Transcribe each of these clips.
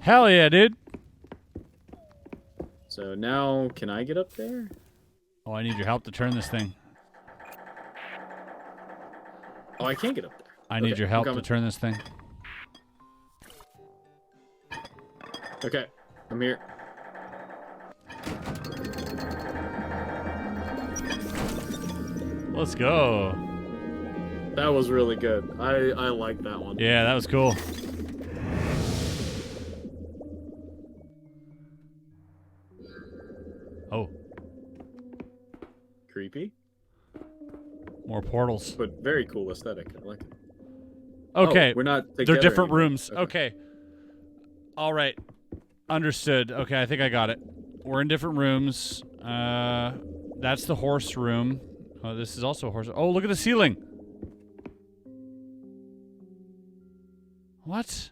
Hell yeah, dude. So now, can I get up there? Oh, I need your help to turn this thing. Oh, I can't get up there. I need your help to turn this thing. Okay, I'm here. Let's go. That was really good. I like that one. Yeah, that was cool. Oh. Creepy. More portals. But very cool aesthetic. I like it. Okay. Oh, we're not together They're different anymore. rooms. Okay. All right. Understood. Okay, I think I got it. We're in different rooms. That's the horse room. Oh, this is also a horse. Oh, look at the ceiling. What?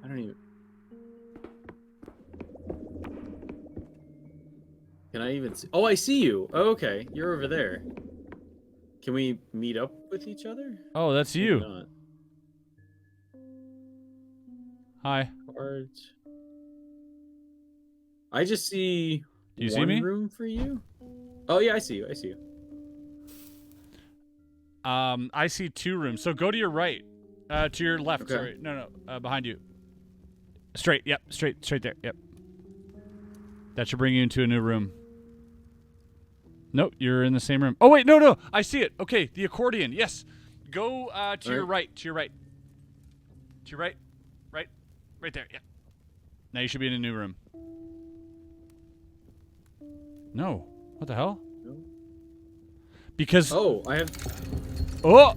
I don't even... Can I even see? Oh, I see you. Oh, okay, you're over there. Can we meet up with each other? Oh, that's Maybe you. not. Hi. Cards. I just see Do you see one me? room for you. Oh yeah, I see you. I see you. I see 2 rooms. So go to your right. To your left. Okay. Sorry. No, behind you. Straight. Yep. Straight there. Yep. That should bring you into a new room. Nope, you're in the same room. Oh wait, no. I see it. Okay, the accordion. Yes. Go to your right. To your right. To your right. Right there. Yeah. Now you should be in a new room. No. What the hell? No. Because Oh, I have. Oh,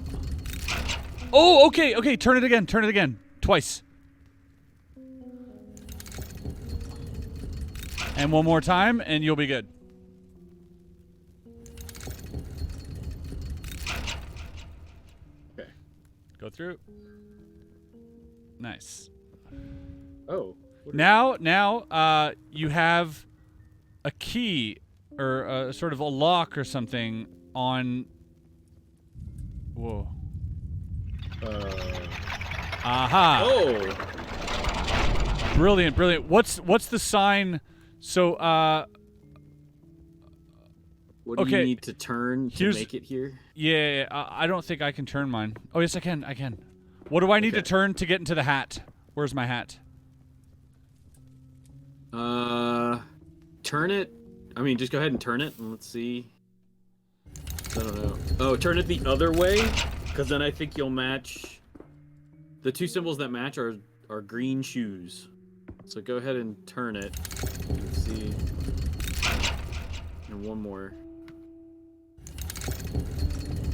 okay. Turn it again. Twice. And one more time, and you'll be good. Okay. Go through. Nice. Oh. Now, you have a key or sort of a lock or something on. Whoa. Aha. Oh. Brilliant. What's the sign? So, What do you need to turn to make it here? Yeah, I don't think I can turn mine. Oh, yes, I can. What do I need to turn to get into the hat? Where's my hat? Turn it. I mean, just go ahead and turn it, and let's see. I don't know. Oh, turn it the other way, because then I think you'll match. The 2 symbols that match are green shoes. So go ahead and turn it. Let's see. And one more.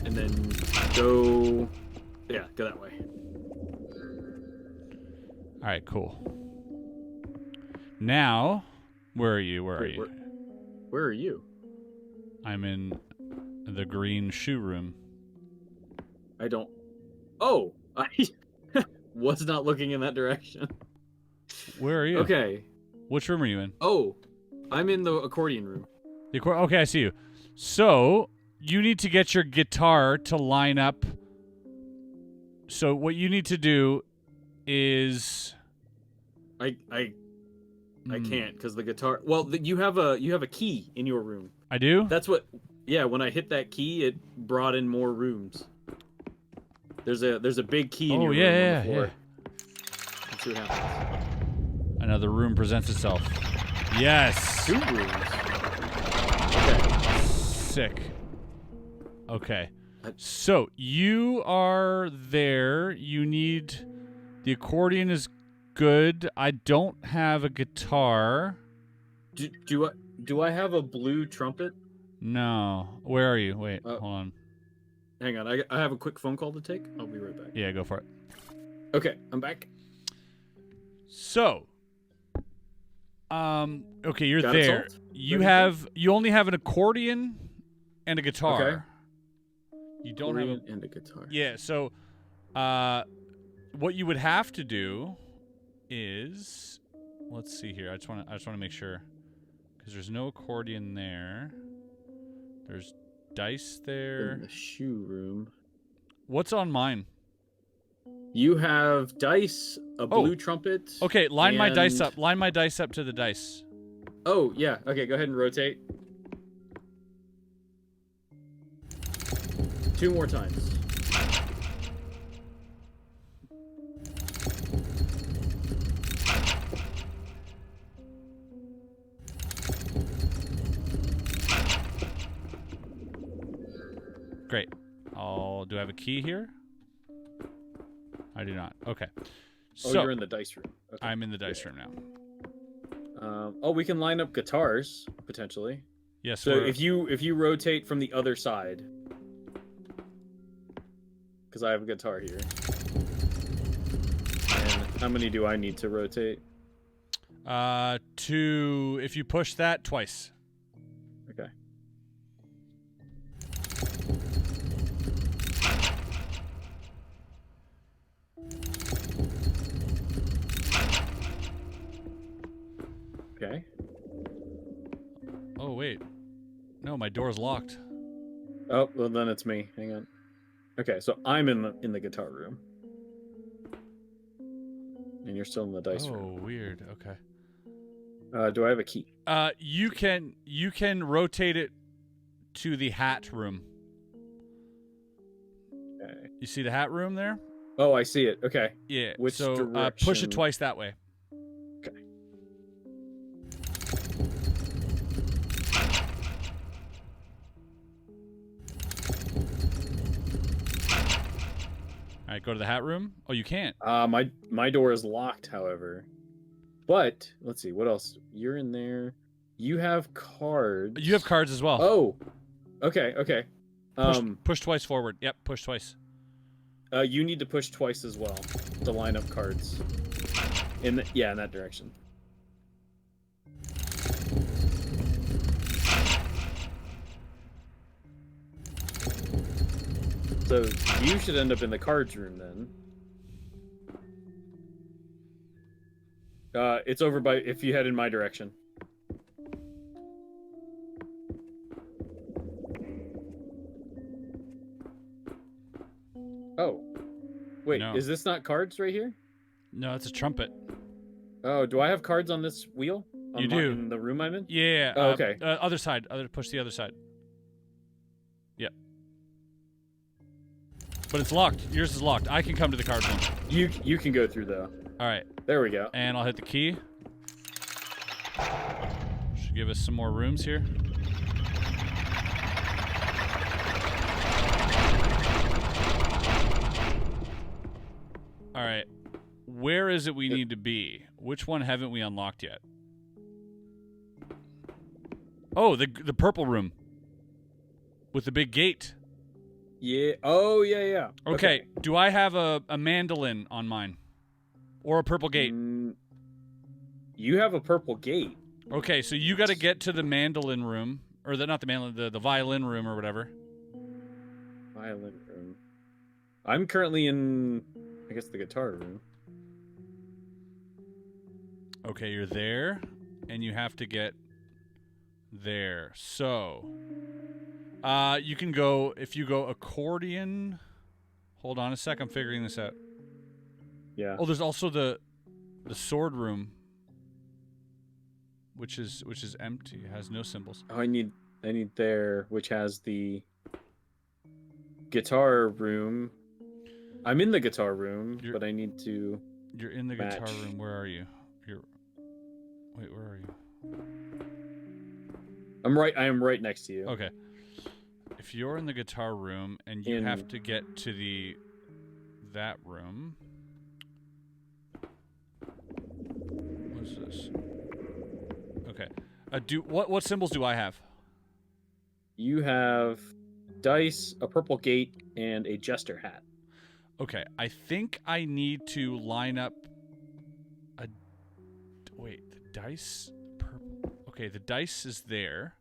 And then go. Yeah, go that way. All right, cool. Now, where are you? Where are you? I'm in the green shoe room. I don't. Oh, I was not looking in that direction. Where are you? Okay. Which room are you in? Oh, I'm in the accordion room. Okay, I see you. So you need to get your guitar to line up. So what you need to do is. I can't because the guitar. Well, you have a key in your room. I do. That's what. Yeah, when I hit that key, it brought in more rooms. There's a big key in your room on the floor. Let's see what happens. Another room presents itself. Yes. 2 rooms. Okay. Sick. Okay. So you are there. You need the accordion is good. I don't have a guitar. Do I have a blue trumpet? No. Where are you? Wait, hold on. Hang on. I have a quick phone call to take. I'll be right back. Yeah, go for it. Okay, I'm back. So, okay, you're Got it there. solved? You only have an accordion and a guitar. Okay. You don't have a guitar. Yeah, so what you would have to do is, let's see here. I just want to make sure, because there's no accordion there. There's dice there. In the shoe room. What's on mine? You have dice, a blue trumpet. Okay, line my dice and- up. Line my dice up to the dice. Oh, yeah. Okay, go ahead and rotate. 2 more times. Great. Do I have a key here? I do not. Okay. Oh, So you're in the dice room. Okay. I'm in the dice room now. Oh, we can line up guitars potentially. Yes. So if you rotate from the other side, because I have a guitar here. And how many do I need to rotate? if you push that twice. Okay. Okay. Oh wait. No, my door's locked. Oh, well then it's me. Hang on. Okay, so I'm in the guitar room. And you're still in the dice room. Oh, weird. Okay. Do I have a key? You can rotate it to the hat room. Okay. You see the hat room there? Oh, I see it. Okay. Yeah. Which so push it direction? twice that way. Okay. All right, go to the hat room. Oh, you can't. My door is locked, however. But let's see, what else? You're in there. You have cards. You have cards as well. Oh. Okay, okay. Push twice forward. Yep, push twice. You need to push twice as well to line up cards. In that direction. So you should end up in the cards room then. It's over by if you head in my direction. Oh. Wait, No. is this not cards right here? No, it's a trumpet. Oh, do I have cards on this wheel? You do. In the room I'm in? Yeah. Oh, okay. Other side. Push the other side. Yep. But it's locked. Yours is locked. I can come to the card room. You can go through though. All right. There we go. And I'll hit the key. Should give us some more rooms here. All right. Where is it we need to be? Which one haven't we unlocked yet? Oh, the purple room. With the big gate. Yeah. Oh, yeah, yeah. Okay. Do I have a mandolin on mine? Or a purple gate? You have a purple gate. Okay, so you got to get to the mandolin room. Or not the mandolin, the violin room or whatever. Violin room. I'm currently in, I guess, the guitar room. Okay, you're there, and you have to get there. So, you can go, if you go accordion, hold on a sec, I'm figuring this out. Yeah. Oh, there's also the sword room, which is empty, it has no symbols. Oh, I need there, which has the guitar room. I'm in the guitar room, but I need to You're in the match. guitar room, where are you? Wait, where are you? I am right next to you. Okay. If you're in the guitar room and you have to get to that room. What's this? Okay. What symbols do I have? You have dice, a purple gate, and a jester hat. Okay, I think I need to line up wait, the dice purple. Okay, the dice is there.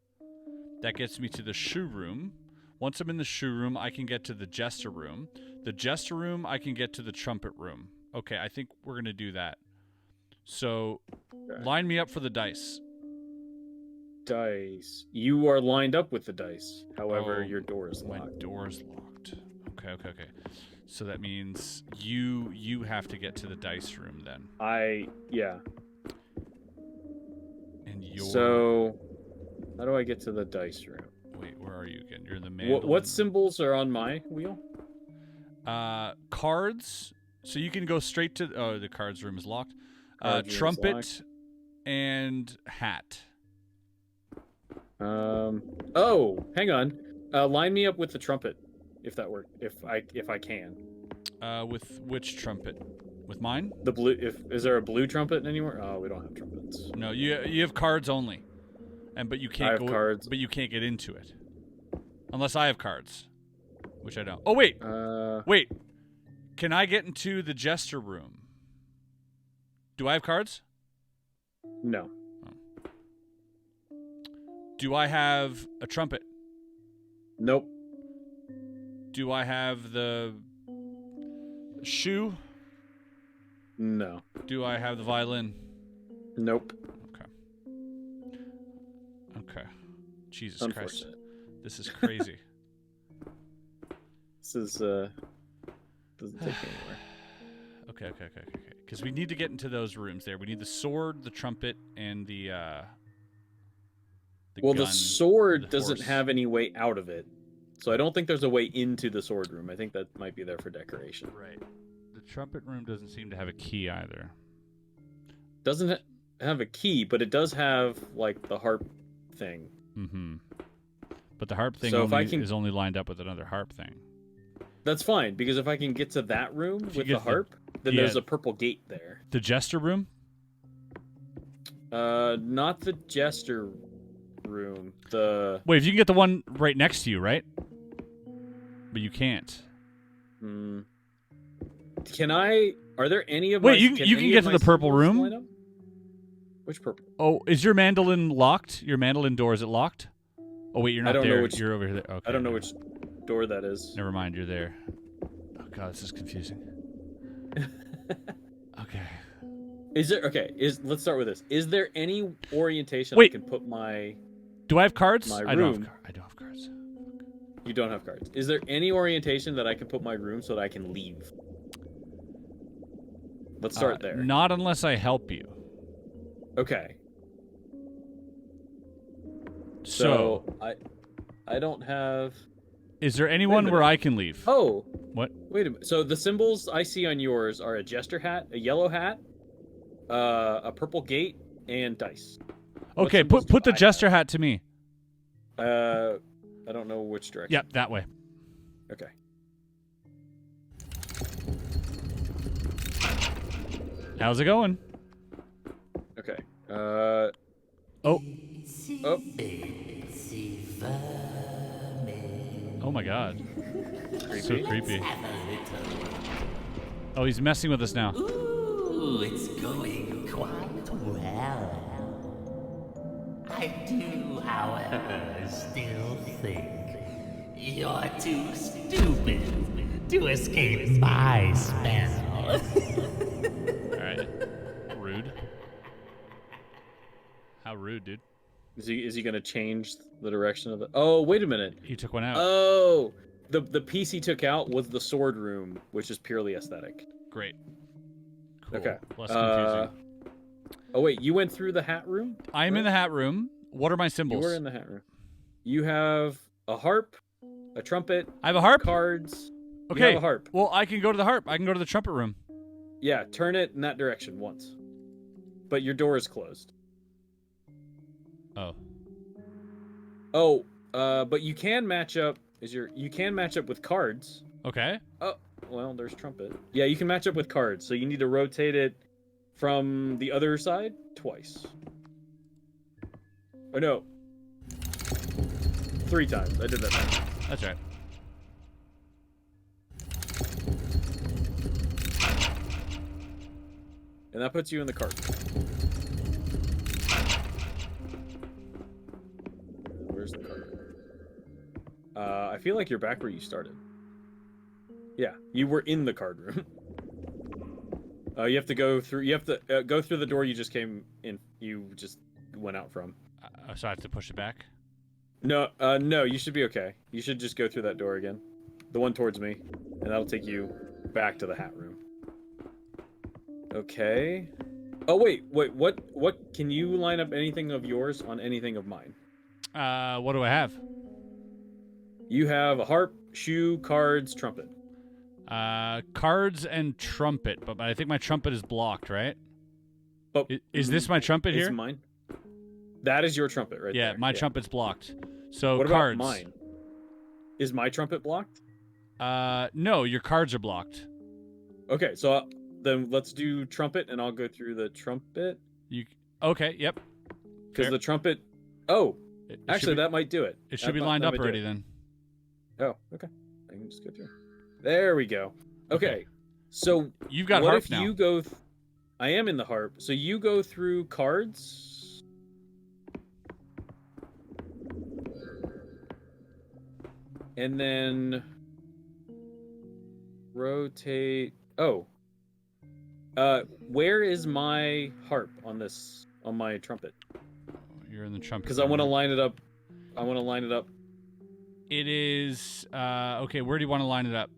That gets me to the shoe room. Once I'm in the shoe room, I can get to the jester room. The jester room, I can get to the trumpet room. Okay, I think we're going to do that. So, line me up for the dice. Dice. You are lined up with the dice. However, your door is locked. My door is locked. Okay. So that means you have to get to the dice room then. Yeah. And you're... So, how do I get to the dice room? Wait, where are you again? You're in the mandolin. What symbols are on my wheel? Cards. So you can go straight to... Oh, the cards room is locked. Trumpet locked. and hat. Oh, hang on. Line me up with the trumpet, if that works. If I can. With which trumpet? With mine? The blue. Is there a blue trumpet anywhere? Oh, we don't have trumpets. No, you have cards only, but you can't I have cards. But you can't get into it unless I have cards, which I don't. Oh wait, wait. Can I get into the jester room? Do I have cards? No. Oh. Do I have a trumpet? Nope. Do I have the shoe? No. Do I have the violin? Nope. Okay. Jesus Christ. This is crazy. This is doesn't take me anywhere. Okay. Because we need to get into those rooms there. We need the sword, the trumpet, and the well, gun, the sword doesn't horse. have any way out of it. So I don't think there's a way into the sword room. I think that might be there for decoration. Right. The trumpet room doesn't seem to have a key either. Doesn't have a key, but it does have, like, the harp thing. Mm-hmm. But the harp thing So is only lined up with another harp thing. That's fine, because if I can get to that room with the harp, then there's a purple gate there. The jester room? Not the jester room. The... Wait, if you can get the one right next to you, right? But you can't. Can I... Are there any of Wait, my... you can get to the purple room? Line up? Which purple? Oh, is your mandolin locked? Your mandolin door, is it locked? Oh, wait, you're not there. You're over here. Okay. I don't know which door that is. Never mind, you're there. Oh, God, this is confusing. Okay. Is there... Okay, let's start with this. Is there any orientation Wait. I can put my... Do I have cards? My I room. don't have cards. You don't have cards. Is there any orientation that I can put my room so that I can leave? Let's start there. Not unless I help you. Okay. So I don't have... Is there anyone where I can leave? Oh. What? Wait a minute. So the symbols I see on yours are a jester hat, a yellow hat, a purple gate, and dice. Okay, put the jester hat to me. I don't know which direction. Yep, that way. Okay. How's it going? Okay. Oh. Oh. Oh my God. Creepy. So creepy. Oh, he's messing with us now. Ooh, it's going quite well. I do, however, still think you're too stupid to escape my spell. Alright. Rude. How rude, dude. Is he gonna change the direction of the... Oh, wait a minute. He took one out. Oh, the piece he took out was the sword room, which is purely aesthetic. Great. Cool. Okay. Less confusing. Oh wait, you went through the hat room? I'm in the hat room. What are my You symbols? were in the hat room. You have a harp, a trumpet. I have a harp? Cards. Okay. You have a harp. Well, I can go to the harp. I can go to the trumpet room. Yeah, turn it in that direction once. But your door is closed. Oh. Oh, but you can match up. You can match up with cards. Okay. Oh, well, there's trumpet. Yeah, you can match up with cards. So you need to rotate it from the other side twice. Oh no. 3 times. I did that right. That's right. And that puts you in the cart. Where's the cart? I feel like you're back where you started. Yeah, you were in the card room. You have to go through. You have to go through the door you just came in. You just went out from. So I have to push it back? No, no, you should be okay. You should just go through that door again. The one towards me. And that'll take you back to the hat room. Okay. Oh, wait. What? Can you line up anything of yours on anything of mine? What do I have? You have a harp, shoe, cards, trumpet. Cards and trumpet, but I think my trumpet is blocked, right? But Is this my trumpet here? It's mine. That is your trumpet right there. Yeah, my trumpet's blocked. So what cards. about mine? Is my trumpet blocked? No, your cards are blocked. Okay, so then let's do trumpet, and I'll go through the trumpet. Okay, yep. Because the trumpet... Oh, actually, be, that might do it. It should be lined up already then. Oh, okay. I can just go through. There we go. Okay, so you've got what harp if now. you go... I am in the harp. So you go through cards... And then rotate. Oh, where is my harp on my trumpet? You're in the trumpet. Because I want to line it up. I want to line it up. It is okay. Where do you want to line it up?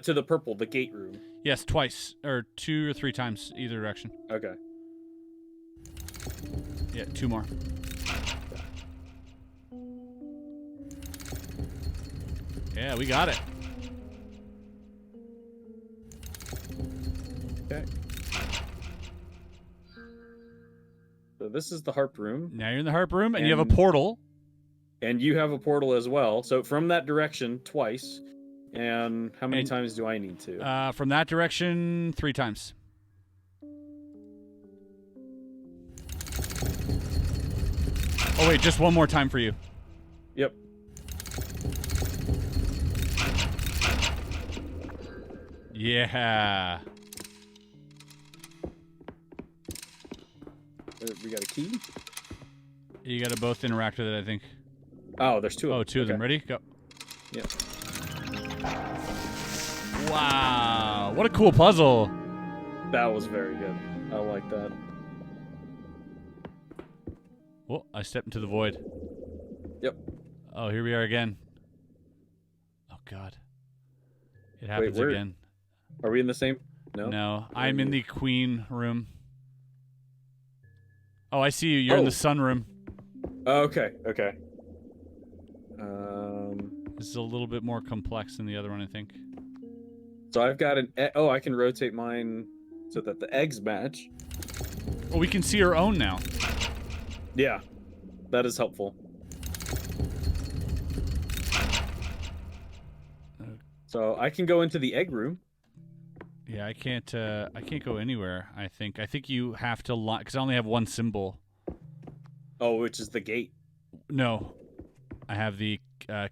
To the purple, the gate room. Yes, twice or 2 or 3 times, either direction. Okay. Yeah, 2 more. Yeah, we got it. Okay. So this is the harp room. Now you're in the harp room, and you have a portal. And you have a portal as well. So from that direction, twice. And how many times do I need to? From that direction, 3 times. Oh, wait, just 1 more time for you. Yep. Yeah. We got a key? You got to both interact with it, I think. Oh, there's 2 of them. Oh, 2 of them. Ready? Go. Yep. Wow. What a cool puzzle. That was very good. I like that. Oh, I stepped into the void. Yep. Oh, here we are again. Oh, God. It happens again. Are we in the same? No? No. I'm in the queen room. Oh, I see you. You're in the sun room. Okay, okay. This is a little bit more complex than the other one, I think. So I've got an... Oh, I can rotate mine so that the eggs match. Oh, we can see our own now. Yeah, that is helpful. So I can go into the egg room. Yeah, I can't go anywhere, I think. I think you have to line... Because I only have 1 symbol. Oh, which is the gate. No. I have the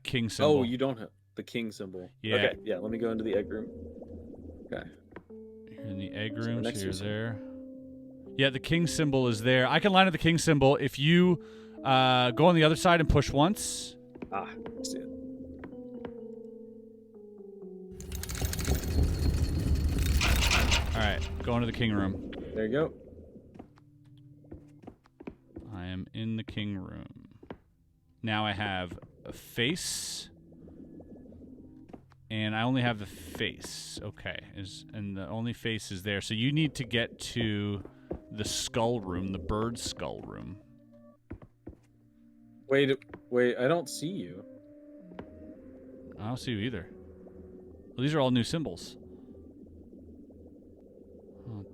king symbol. Oh, you don't have the king symbol. Yeah. Okay, yeah, let me go into the egg room. Okay. You're in the egg room, next so you're to there. Yeah, the king symbol is there. I can line up the king symbol if you go on the other side and push once. Ah, I see it. All right, go into the king room. There you go. I am in the king room. Now I have a face. And I only have the face. Okay. And the only face is there. So you need to get to the skull room, the bird skull room. Wait, I don't see you. I don't see you either. Well, these are all new symbols.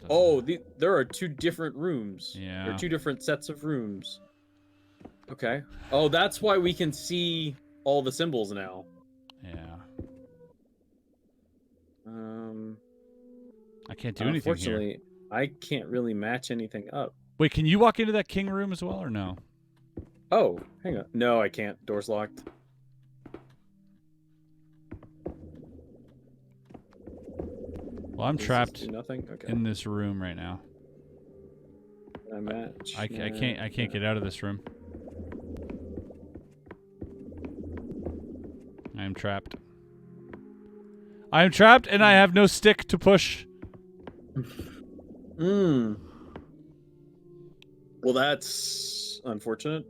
Oh, there are 2 different rooms. Yeah. There are 2 different sets of rooms. Okay. Oh, that's why we can see all the symbols now. Yeah. I can't do anything here. Unfortunately, I can't really match anything up. Wait, can you walk into that king room as well, or no? Oh, hang on. No, I can't. Door's locked. Well, I'm trapped nothing? Okay. in this room right now. I match. I can't get out of this room. I am trapped. I am trapped, and I have no stick to push. Well, that's unfortunate.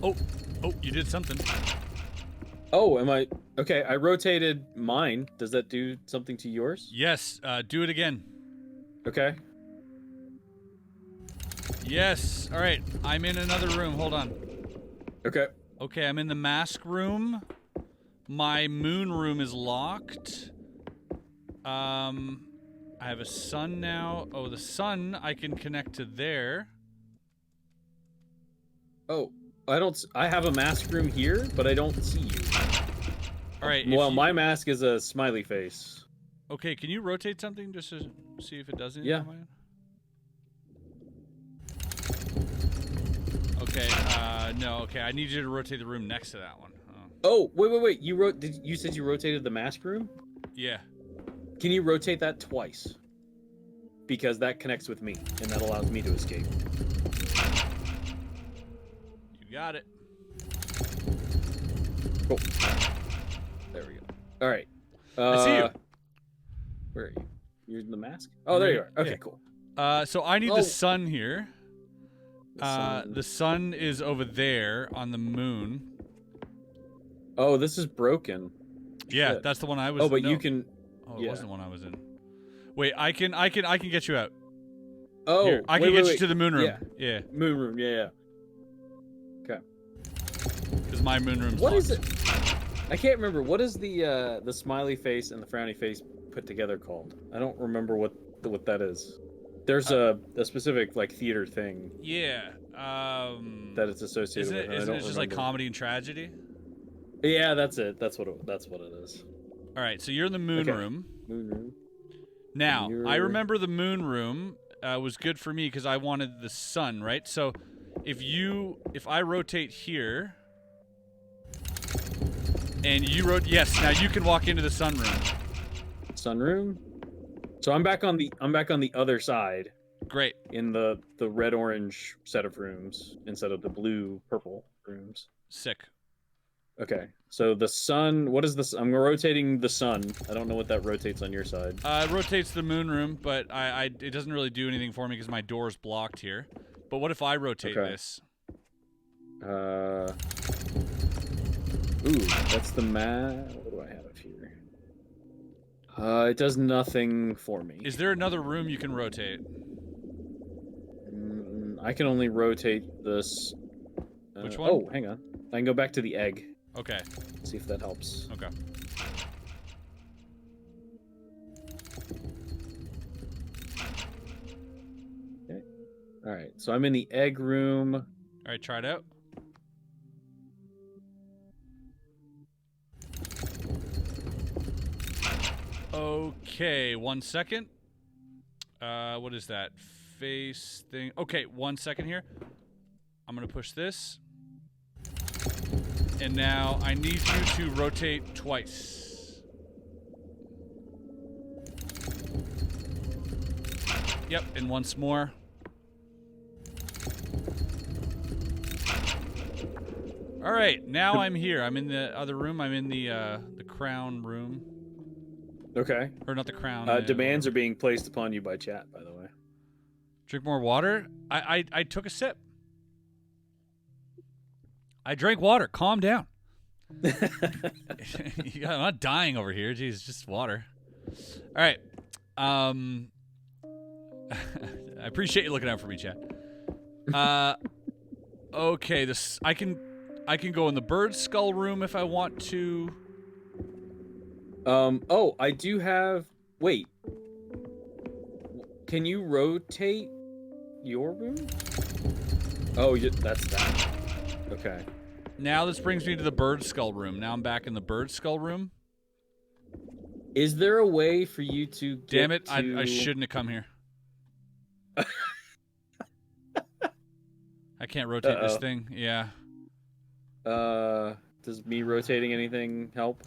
Oh, you did something. Oh, am I okay? I rotated mine. Does that do something to yours? Yes. Do it again. Okay. Yes. All right. I'm in another room. Hold on. Okay. Okay, I'm in the mask room. My moon room is locked. I have a sun now. Oh, the sun I can connect to there. Oh, I have a mask room here, but I don't see you. All right. Well, my mask is a smiley face. Okay, can you rotate something just to see if it does anything? Yeah. On mine? Okay. No. Okay, I need you to rotate the room next to that one. Oh, wait. You said you rotated the mask room? Yeah. Can you rotate that twice? Because that connects with me, and that allows me to escape. You got it. Cool. There we go. All right. I see you. Where are you? You're in the mask? Oh, there you are. Okay, Yeah. cool. So I need the sun here. Sun. The sun is over there on the moon. Oh, this is broken. Yeah, Shit. that's the one I was. Oh, but no. you can. Oh, it yeah. wasn't the one I was in. Wait, I can get you out. Oh, Here, I can get you to the moon room. Yeah. Yeah. Moon room. Yeah. Okay. Because my moon room's What locked. is it? I can't remember. What is the smiley face and the frowny face put together called? I don't remember what that is. There's a specific like theater thing. Yeah. That it's associated with. Isn't it just like comedy and tragedy? Yeah, that's it. That's what it is. All right, so you're in the moon room. Moon room. Now, I remember the moon room was good for me because I wanted the sun, right? So if I rotate here and you yes, now you can walk into the sunroom. Sunroom. So I'm back on the other side. Great. In the red orange set of rooms instead of the blue purple rooms. Sick. Okay. So the sun, what is this? I'm rotating the sun. I don't know what that rotates on your side. It rotates the moon room, but it doesn't really do anything for me because my door's blocked here. But what if I rotate this? Ooh, that's the what do I have here? It does nothing for me. Is there another room you can rotate? I can only rotate this. Which one? Oh, hang on. I can go back to the egg. Okay. See if that helps. Okay. Okay. All right. So I'm in the egg room. All right, try it out. Okay, 1 second. What is that? Face thing. Okay, 1 second here. I'm gonna push this. And now I need you to rotate twice. Yep, and once more. All right, now I'm here. I'm in the other room. I'm in the crown room. Okay. Or not the crown. Demands are being placed upon you by chat, by the way. Drink more water? I took a sip. I drank water. Calm down. I'm not dying over here. Jeez, just water. All right. I appreciate you looking out for me, chat. Okay, this I can go in the bird skull room if I want to. Oh, I do have. Wait. Can you rotate your room? Oh, that's that. Okay. Now this brings me to the bird skull room. Now I'm back in the bird skull room. Is there a way for you to get Damn it, to... I shouldn't have come here. I can't rotate this thing. Yeah. Does me rotating anything help?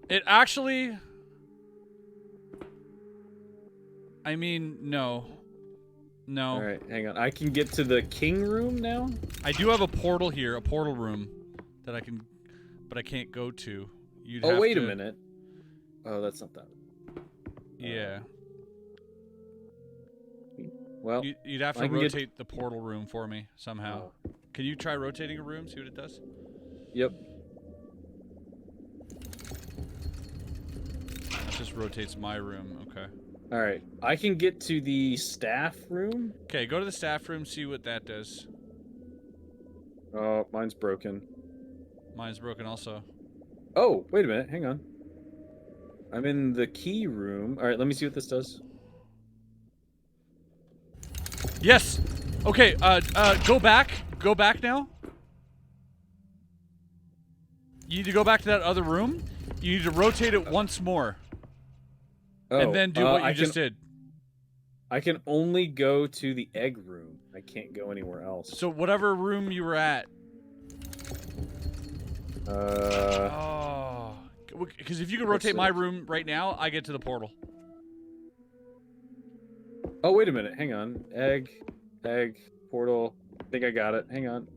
It actually... I mean, no. No. All right, hang on. I can get to the king room now? I do have a portal here, a portal room that I can, but I can't go to. Oh, wait a minute. Oh, that's not that. Yeah. Well, you'd have to rotate the portal room for me somehow. Oh. Can you try rotating a room? See what it does. Yep. It just rotates my room. Okay. All right. I can get to the staff room. Okay, go to the staff room. See what that does. Oh, mine's broken. Mine's broken also. Oh, wait a minute. Hang on. I'm in the key room. All right, let me see what this does. Yes. Okay. Go back. Go back now. You need to go back to that other room. You need to rotate it once more. Oh, And then do what you just did. I can only go to the egg room. I can't go anywhere else. So whatever room you were at. Oh. Because if you can rotate my room right now, I get to the portal. Oh, wait a minute. Hang on. Egg, portal. I think I got it. Hang on.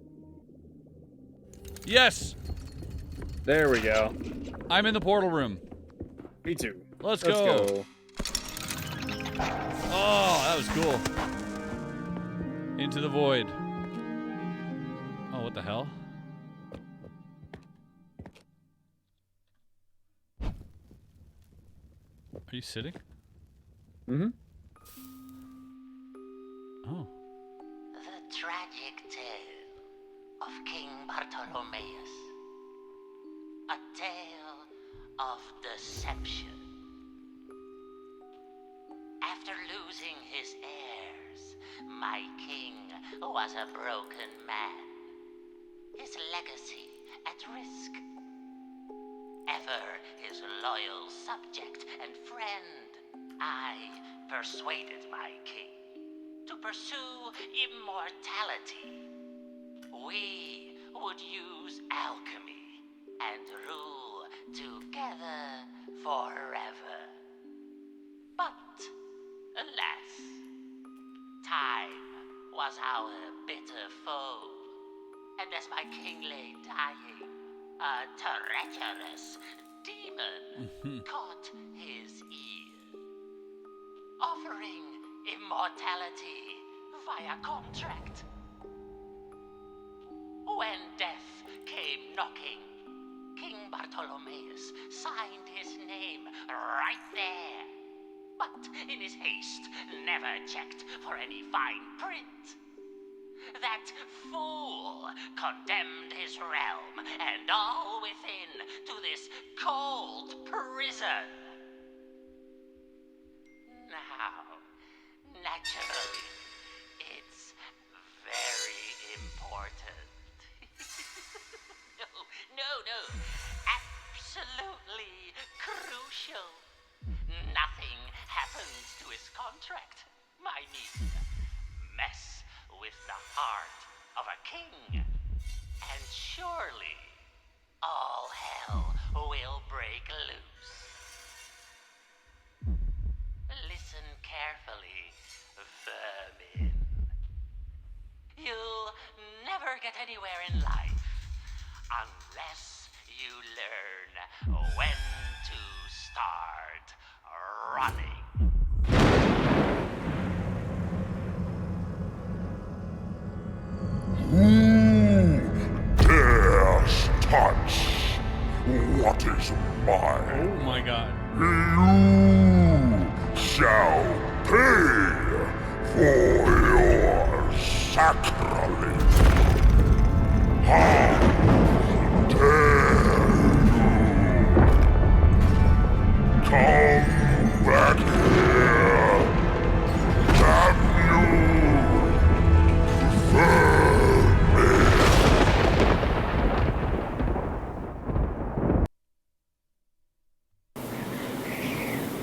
Yes. There we go. I'm in the portal room. Me too. Let's go. Oh, that was cool. Into the void. Oh, what the hell? Are you sitting? Mm-hmm. Oh. The tragic tale of King Bartholomeus. A tale of deception. After losing his heirs, my king was a broken man. His legacy at risk. Ever his loyal subject and friend, I persuaded my king to pursue immortality. We would use alchemy and rule together forever. But, alas, time was our bitter foe, and as my king lay dying, a treacherous demon caught his ear, offering immortality via contract. When death came knocking, King Bartholomeus signed his name right there, but in his haste never checked for any fine print. That fool condemned his realm and all within to this cold prison. Now, naturally, it's very important. No, absolutely crucial. Nothing happens to his contract, my niece. Mess with the heart of a king, and surely all hell will break loose. Listen carefully, vermin. You'll never get anywhere in life unless you learn when to start running. Who dares touch what is mine? Oh my god. You shall pay for your sacrilege. How dare you come back here? Damn you!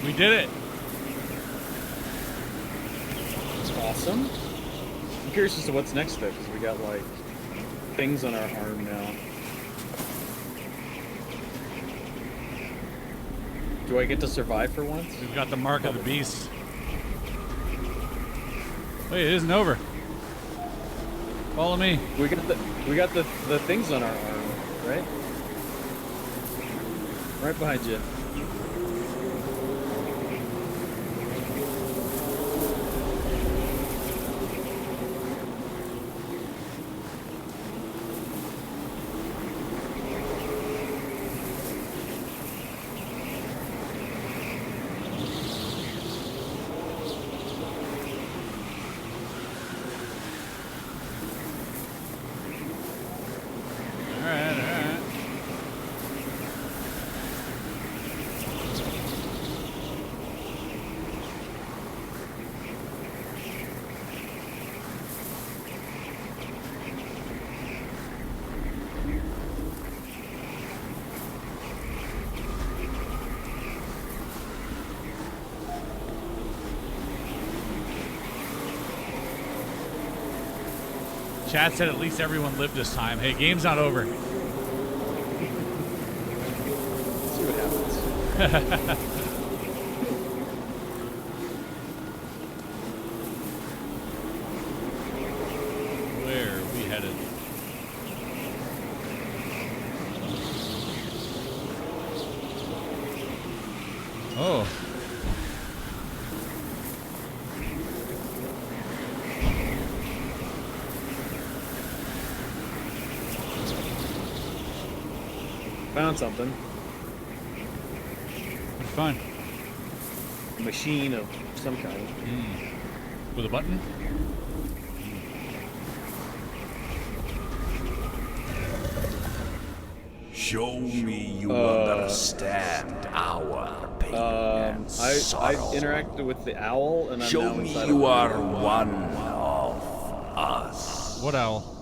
We did it. It's awesome. I'm curious as to what's next though, because we got like things on our arm now. Do I get to survive for once? We've got the mark of the beast. Wait, it isn't over. Follow me. We got the things on our arm, right? Right behind you. Chad said at least everyone lived this time. Hey, game's not over. See what happens. Where are we headed? Oh. Found something. It's fine. A machine of some kind. With a button? Show me you understand our pain and I sorrow. interacted with the owl, and I'm Show now me inside you of are one of us. What owl?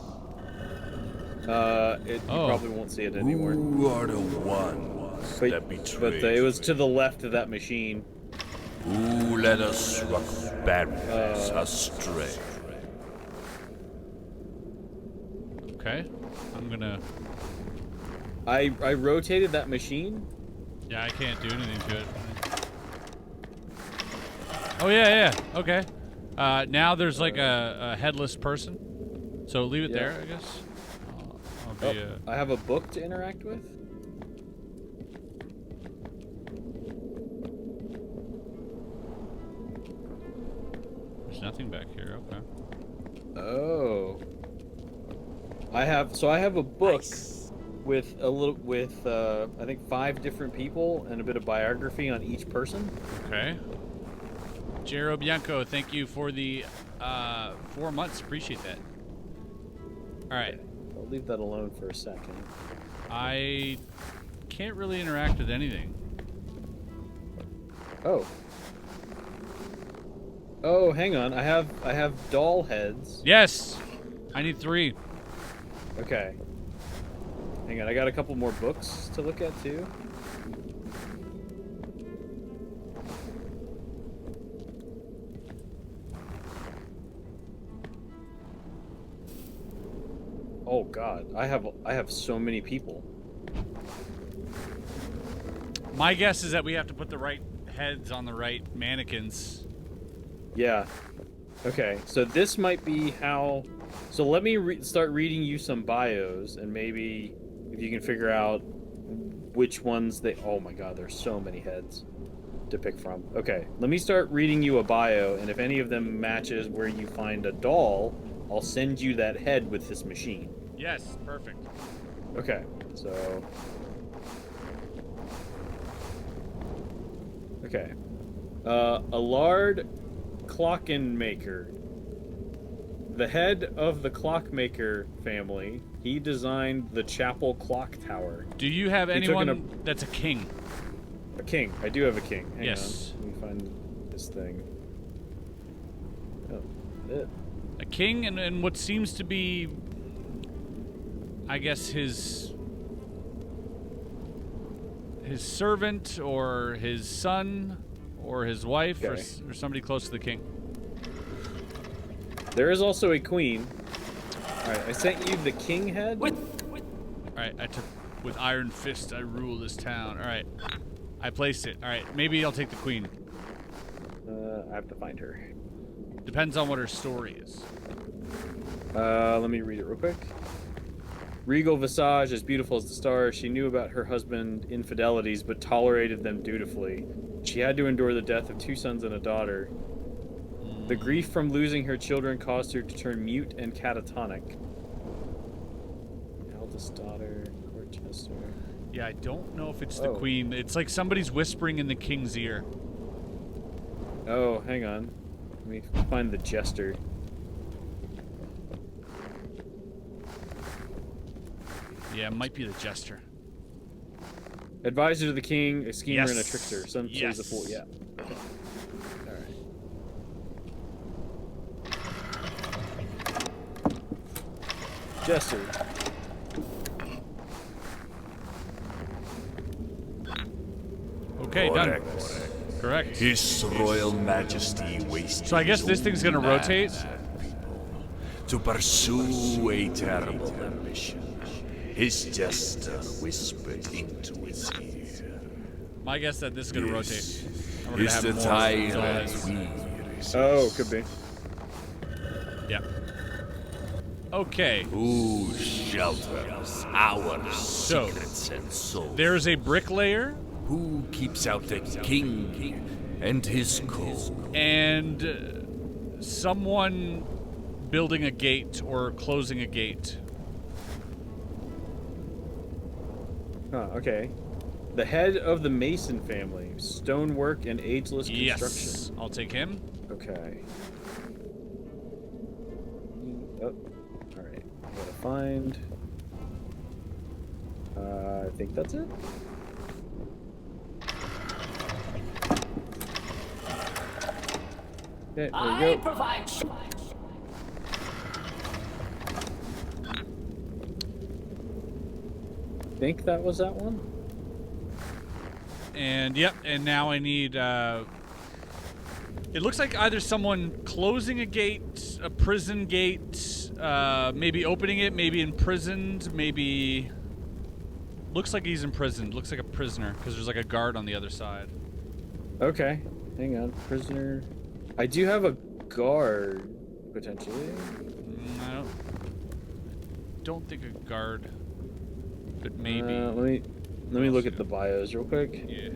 You probably won't see it anymore. Who are the ones that betrayed But it was me? to the left of that machine. Who let us walk barrenness astray? Okay. I'm gonna... I rotated that machine. Yeah, I can't do anything to it. Oh, yeah. Okay. Now there's like a headless person. So leave it there, I guess. I'll be, I have a book to interact with. There's nothing back here. Okay. Oh. I have a book with I think 5 different people and a bit of biography on each person. Okay. Jero Bianco, thank you for the 4 months. Appreciate that. All right. I'll leave that alone for a second. I can't really interact with anything. Oh, hang on. I have doll heads. Yes. I need 3. Okay. Hang on. I got a couple more books to look at too. Oh God, I have so many people. My guess is that we have to put the right heads on the right mannequins. Yeah. Okay, so this might be how... So let me start reading you some bios, and maybe if you can figure out which ones they... Oh my God, there's so many heads to pick from. Okay, let me start reading you a bio, and if any of them matches where you find a doll, I'll send you that head with this machine. Yes, perfect. Okay, so... Okay. Allard Clockenmaker. The head of the clockmaker family, he designed the chapel clock tower. Do you have anyone that's a king? A king. I do have a king. Hang Yes. on. Let me find this thing. Oh, it. A king and what seems to be, I guess, his servant or his son or his wife or somebody close to the king. There is also a queen. Alright, I sent you the king head. Alright, I took... With iron fist, I rule this town. Alright. I placed it. Alright, maybe I'll take the queen. I have to find her. Depends on what her story is. Let me read it real quick. Regal visage, as beautiful as the stars, she knew about her husband's infidelities, but tolerated them dutifully. She had to endure the death of 2 sons and a daughter. The grief from losing her children caused her to turn mute and catatonic. Eldest daughter, Corchester. Yeah, I don't know if it's the queen. It's like somebody's whispering in the king's ear. Oh, hang on. Let me find the jester. Yeah, it might be the jester. Advisor to the king, a schemer Yes. and a trickster. Some says a fool. Yeah. Okay. All right. Jester. Okay, done. Correct. His Royal Majesty wasted. So I guess this thing's gonna rotate. to pursue a terrible ambition. His jester whispered into his ear. My guess that this is gonna rotate. And we're Is gonna the have more tyrant zombies. we resist? Oh, could be. Yeah. Okay. Who shelters our So, secrets and souls? There's a bricklayer Who keeps out the king and his cold? and someone building a gate or closing a gate. Huh, okay. The head of the Mason family. Stonework and ageless construction. Yes. I'll take him. Okay. Oh, alright. I gotta find. I think that's it. Okay, there I we go. provide. Think that was that one? And yep, and now I need it looks like either someone closing a gate, a prison gate, maybe opening it, maybe imprisoned, maybe looks like he's imprisoned, looks like a prisoner because there's like a guard on the other side. Okay. Hang on. Prisoner. I do have a guard, potentially. I don't think a guard, but maybe. Let me look at the bios real quick. Yeah.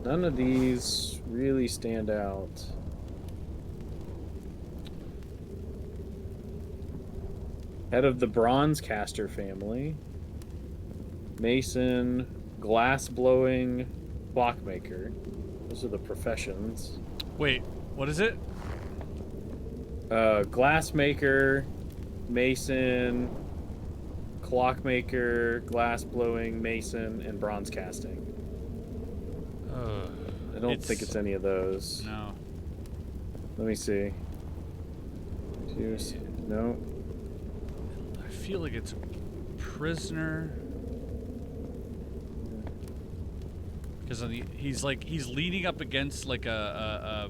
None of these really stand out. Head of the bronze caster family. Mason, glass blowing, clockmaker. Those are the professions. Wait, what is it? Glassmaker, mason, clockmaker, glass blowing, mason, and bronze casting. I don't think it's any of those. No. Let me see. No. I feel like it's a prisoner. Because he's leaning up against like a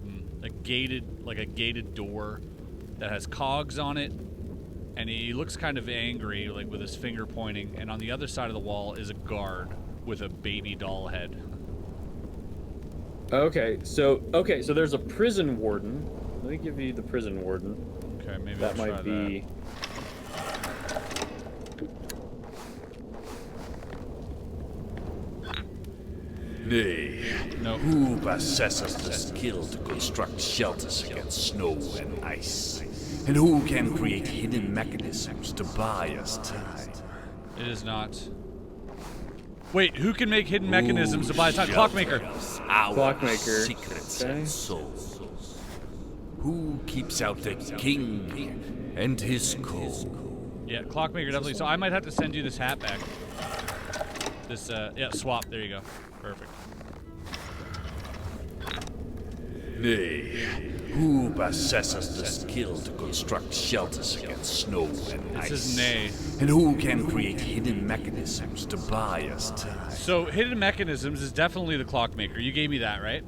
gated door that has cogs on it, and he looks kind of angry, like with his finger pointing. And on the other side of the wall is a guard with a baby doll head. Okay, so there's a prison warden. Let me give you the prison warden. Okay, maybe That I'll try might be. Nay, Nope. who possesses the skill to construct shelters against snow and ice? And who can create hidden mechanisms to buy us time? It is not. Wait, who can make hidden mechanisms to buy time? Clockmaker. Our Clockmaker. secrets Okay. and souls. Who keeps out the king and his cold? Yeah, Clockmaker definitely. So I might have to send you this hat back. This, yeah, swap. There you go. Perfect. Nay, who possesses the skill to construct shelters against snow and ice? This is nay. And who can create hidden mechanisms to buy us time? So hidden mechanisms is definitely the Clockmaker. You gave me that, right?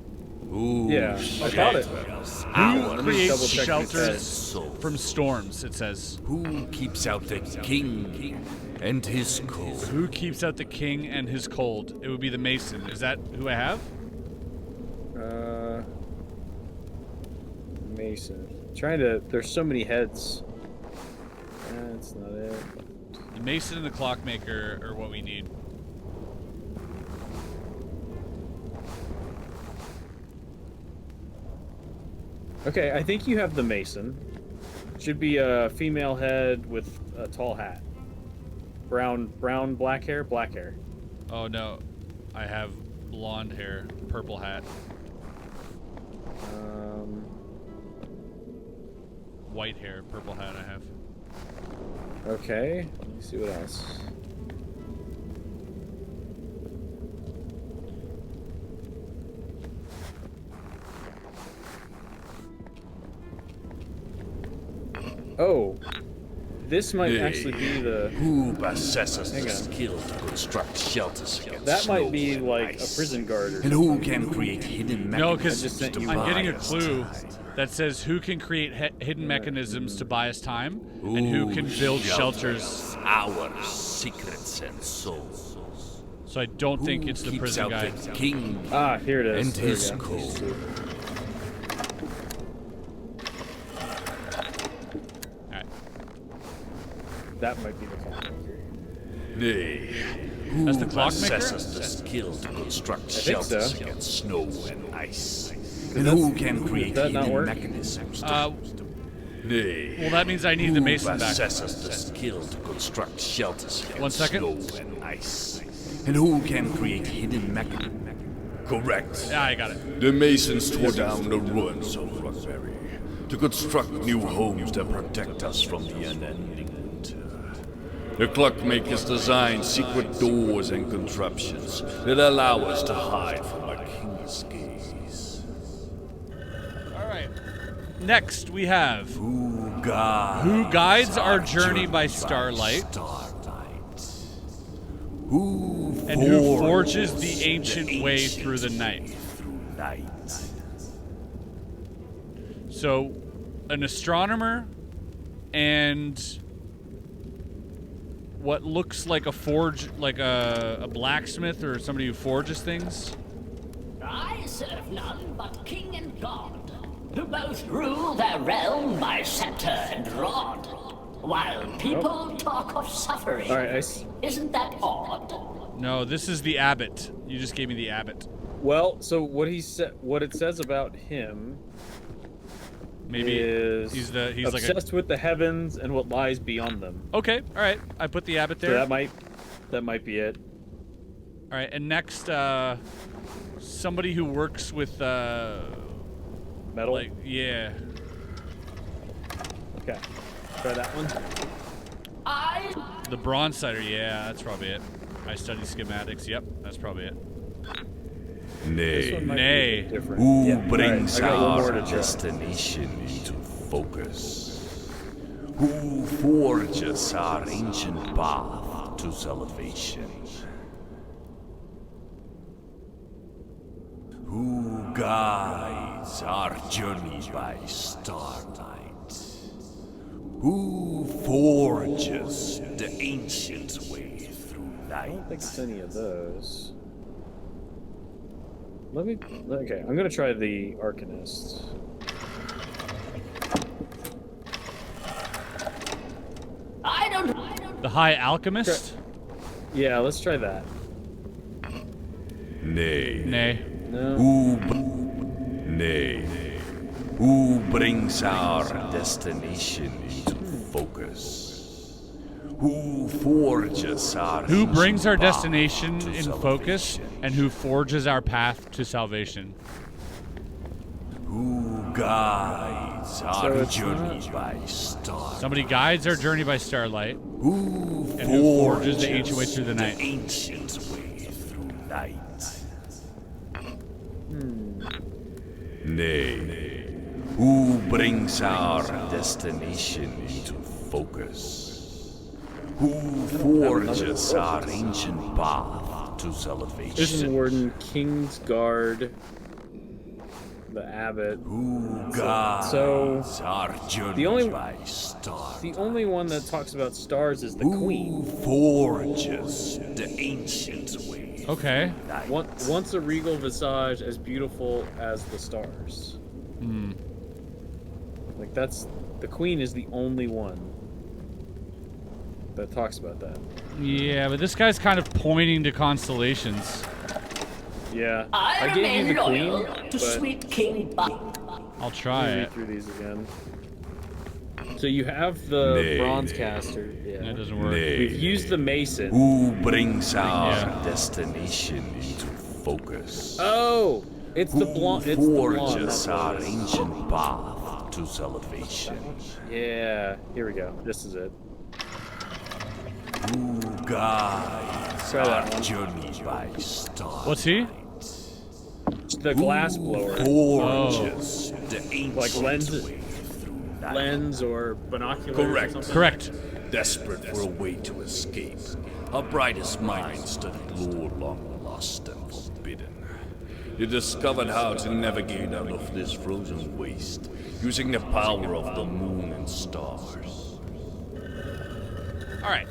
Who Yeah, I thought it. shelters Who our creates double-check shelters soul? from storms? It says. Who keeps out the king and his cold? Who keeps out the king and his cold? It would be the Mason. Is that who I have? Mason. There's so many heads. That's not it. The Mason and the Clockmaker are what we need. Okay, I think you have the Mason. Should be a female head with a tall hat. Brown, black hair, black hair. Oh no, I have blonde hair, purple hat, white hair, purple hat. I have. Okay, let me see what else. Oh, this might Nay, actually be the. Who possesses the Hang on. skill to construct shelters against That snow might be and like a ice? prison guard. Or And who can create hidden No, mechanisms because sent to you I'm getting a buy us clue time? that says who can create hidden mechanisms to buy us time, and who can build shelters. Our secrets and souls. So I don't think Who it's the keeps prison out guy. the king Ah, here it is. and There we his go. code? Alright. That might be the clock. Nay, That's who the clock maker? possesses the skill to construct think so. shelters against snow and ice? And who can create that not hidden work? mechanisms? Nay. Well, that means I need the mason Who back. possesses the skill to construct shelters against 1 second. snow and ice? And who can create hidden mechanisms? Correct. Yeah, I got it. The masons tore down the ruins of Rockberry to construct new homes that protect us from the unending winter. The clockmakers designed secret doors and contraptions that allow us to hide from our king's gaze. Alright. Next, we have Who guides, Who guides our journey by starlight? Who and who forges the ancient way through the night. night? So, an astronomer and what looks like a forge, like a blacksmith or somebody who forges things. I serve none but king and god, who both rule their realm by scepter and rod, while people talk of suffering. All right, Isn't that odd? No, this is the abbot. You just gave me the abbot. Well, so what he said, what it says about him, Maybe is he's like a. obsessed with the heavens and what lies beyond them. Okay, all right. I put the abbot there. So that might be it. All right, and next, somebody who works with Metal. like yeah. Okay, try that one. The bronze cider, yeah, that's probably it. I study schematics. Yep, that's probably it. This Nay. one might be a Nay. bit different. Who Yeah, brings all right, I got one our more to try. destination into focus? Who forges our ancient path to salvation? Who guides our journey by starlight? Who forges the ancient way through I don't think night? it's any of those. Okay, I'm gonna try the Arcanist. I don't. The High Alchemist? Yeah, let's try that. Nay. Nay. No. Nay. Who brings our destination into focus? Who forges our Who brings our ancient path destination to in focus salvation? and who forges our path to salvation? Who guides So our it's journey not- by star? Somebody guides our journey by starlight. Who And who forges the ancient way through the night? ancient way through night? Nay. Who brings our destination into focus? Who forges our ancient path to Prison salvation? Warden, King's Guard, the Abbot. Who guides So, our journey the only- by star? The only one that talks about stars is the Who Queen. forges the ancient way? Okay. Once a regal visage as beautiful as the stars. Like the Queen is the only one that talks about that. Yeah, but this guy's kind of pointing to constellations. Yeah, I gave you remain the Queen, loyal but to sweet King Buck. I'll try let me it. read through these again. So you have the Nay. bronze caster. It Yeah. doesn't work. We've used the mason. Who brings our Yeah. destination into focus? Oh, it's the blonde. It's the blonde. Forges That's what our it is. ancient path to salvation? Yeah, here we go. This is it. Who guides Try that our one. journey by star? What's he? The glass blower. Forges the ancient Like lenses. way through lens or binoculars Correct. or something? Correct. Desperate for a way to escape, our brightest minds studied lore long lost and forbidden. They discovered how to navigate out of this frozen waste, using the power of the moon and stars. All right.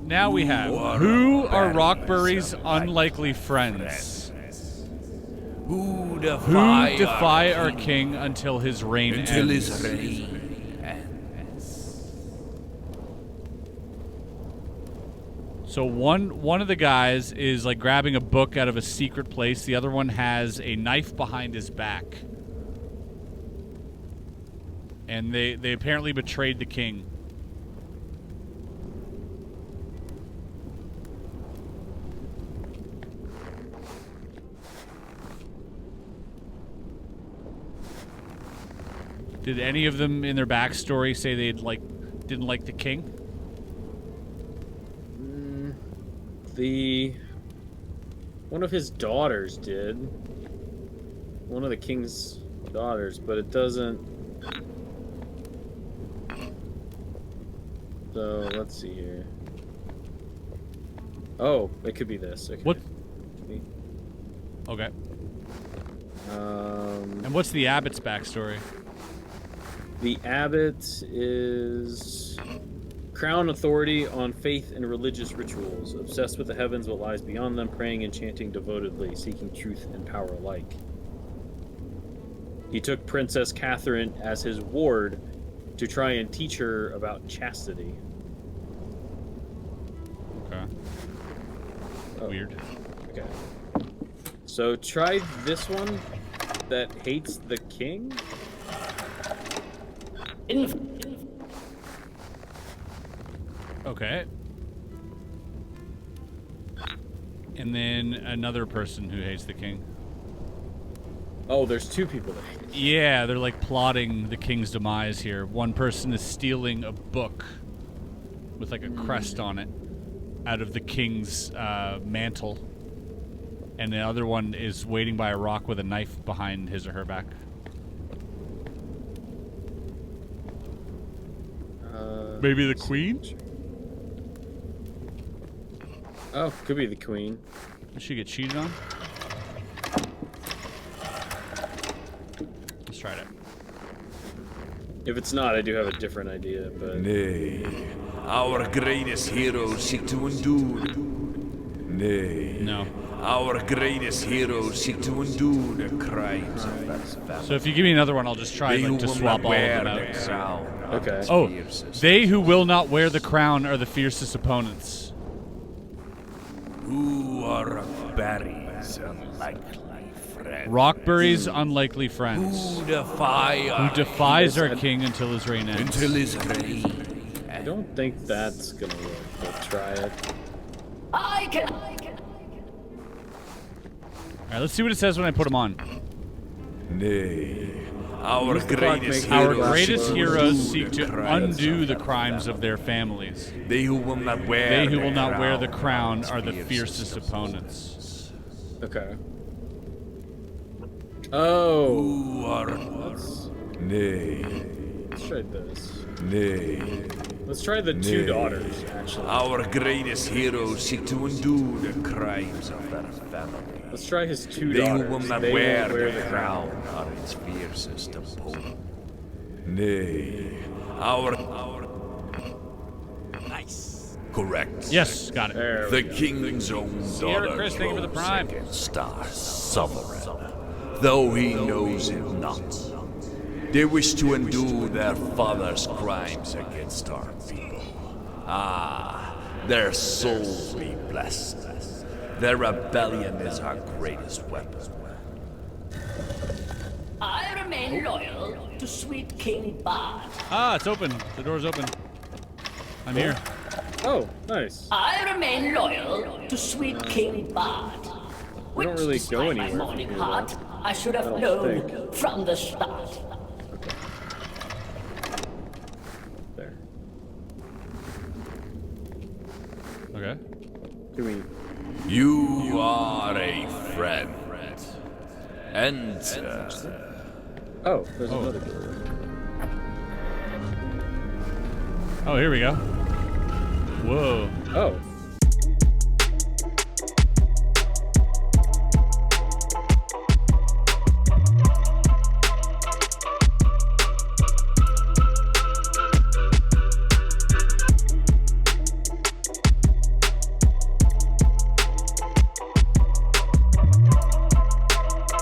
Now we have, who are Rockbury's unlikely friends? Who Who defy our king until his reign until ends? his reign ends. So one of the guys is like grabbing a book out of a secret place. The other one has a knife behind his back. And they apparently betrayed the king. Did any of them in their backstory say they didn't like the king? One of his daughters did. One of the king's daughters, but it doesn't. So let's see here. Oh, it could be this. Okay. What? Okay. And what's the abbot's backstory? The abbot is crown authority on faith and religious rituals, obsessed with the heavens, what lies beyond them, praying and chanting devotedly, seeking truth and power alike. He took Princess Catherine as his ward to try and teach her about chastity. Okay. Oh, Weird. Okay. So try this one that hates the king? Okay. And then another person who hates the king. Oh, there's two people that hate it. Yeah, they're like plotting the king's demise here. One person is stealing a book with like a crest on it out of the king's mantle. And the other one is waiting by a rock with a knife behind his or her back. Maybe the queen? Oh, could be the queen. Did she get cheated on? Let's try it. If it's not, I do have a different idea, but... Nay, our greatest heroes seek to endure. Nay. No. Our greatest heroes seek to endure the crimes of that family. So if you give me another one, I'll just try They like, who to will swap not all of wear them the out. crown are Okay. its Oh, fiercest. they who will not wear the crown are the fiercest opponents. Who are Barry's unlikely friends? Rockbury's unlikely friends. Who defy Who defies our king until his reign ends. until his reign. I don't think that's gonna work. We'll try it. I can. Alright, let's see what it says when I put them on. Nay, our Use the clock, greatest make Our Heroes greatest seek heroes undo seek to crimes undo of the that crimes of family. their families. They who will not wear They who the will not wear the crown crown are the fiercest opponents. Okay. Oh! Who are nay, Let's try this. nay. Let's try the two Nay. daughters, actually. Our greatest heroes seek to undo the crimes of their family. Let's try his two They daughters. who will not They wear won't wear the crown are its fiercest opponent. Nay, our nice. Correct. Yes, got it. There The we go. king's own Sierra daughter Chris, thank you for the rose prime. against our sovereign, though he knows it not. They wish to undo their father's crimes against our people. Ah, their souls be blessed. Their rebellion is our greatest weapon. I remain loyal to sweet King Bard. Ah, it's open. The door's open. I'm here. Oh, nice. I remain loyal to sweet King Bard. We don't really Which, go despite anywhere my from morning here, heart, though. I should have I don't known think. from the start. There. Okay. Do we... You are a friend. Enter. Oh, there's another door. Oh, here we go. Whoa. Oh.